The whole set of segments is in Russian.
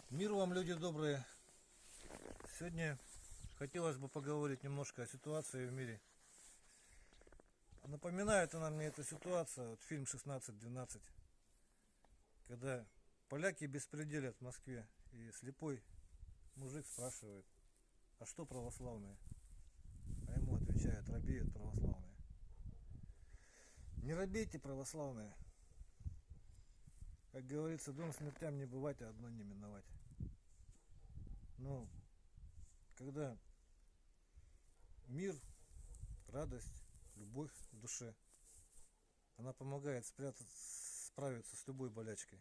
Мир вам, люди добрые. Сегодня хотелось бы поговорить немножко о ситуации в мире. Напоминает она мне эта ситуация, вот фильм 16-12, когда поляки беспределят в Москве, и слепой мужик спрашивает: а что православные? А ему отвечают: робеют православные. Не робейте, православные. Как говорится, двум смертям не бывать, а одной не миновать. Но когда мир, радость, любовь в душе, она помогает справиться с любой болячкой.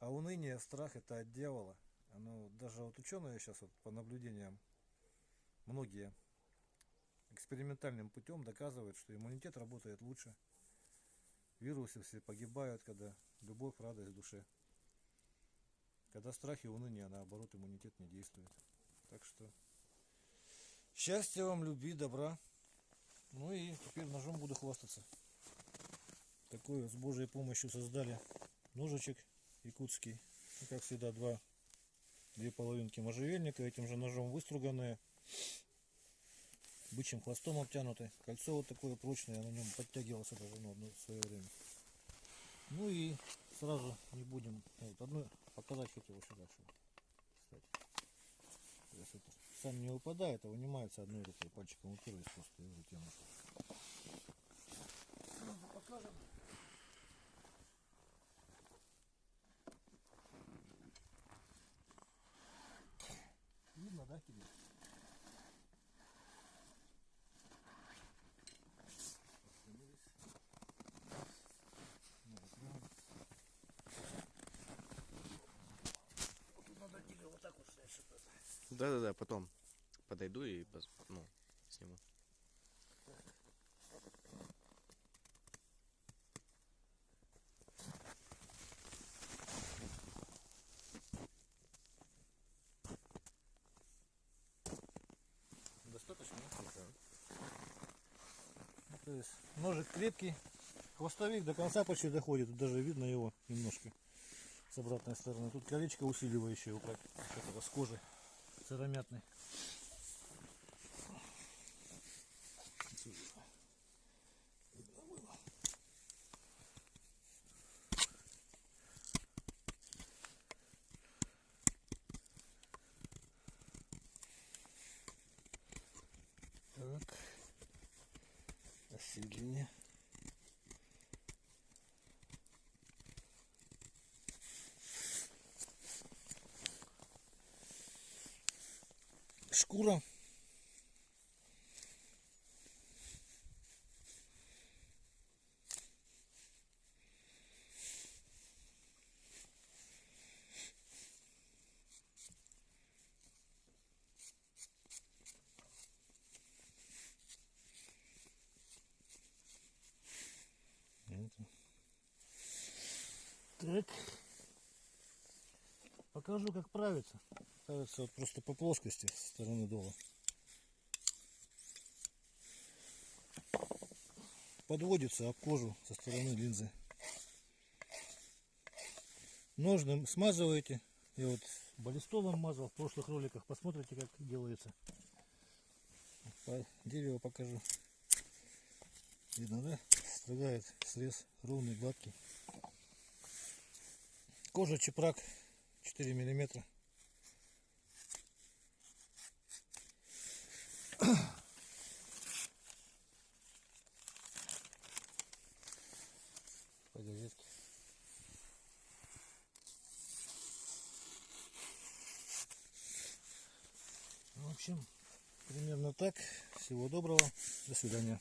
А уныние, страх — это от дьявола. Оно, даже вот ученые сейчас вот по наблюдениям, многие экспериментальным путем доказывают, что иммунитет работает лучше. Вирусы все погибают, когда любовь, радость в душе. Когда страх и уныние, наоборот, иммунитет не действует. Так что счастья вам, любви, добра. Ну и теперь ножом буду хвастаться. Такой с Божьей помощью создали ножичек якутский. И, как всегда, две половинки можжевельника, этим же ножом выструганные, бычьим хвостом обтянуты. Кольцо вот такое прочное, я на нем подтягивался даже в свое время. Ну и сразу не будем. Вот, одну показать хотел сюда. Кстати, это сам не выпадает, а вынимается одной рукой, пальчиком уперлись просто и уже тяну. Покажем. Видно, да, тебе? Тут надо тебе вот так вот снять, чтобы... Да, потом подойду и сниму. Достаточно? Да. Ну, то есть ножик крепкий, хвостовик до конца почти доходит, тут даже видно его немножко с обратной стороны. Тут колечко усиливающее с кожи сыромятной. Так, осередине. Шкура. Так, покажу, как правится. Правится вот просто по плоскости со стороны дола. Подводится об кожу со стороны линзы. Ножным смазываете. Я вот баллистолом мазал в прошлых роликах. Посмотрите, как делается. По дереву покажу. Видно, да? Строгает срез ровный, гладкий. Кожа чепрак 4 миллиметра. По газетке. В общем, примерно так. Всего доброго. До свидания.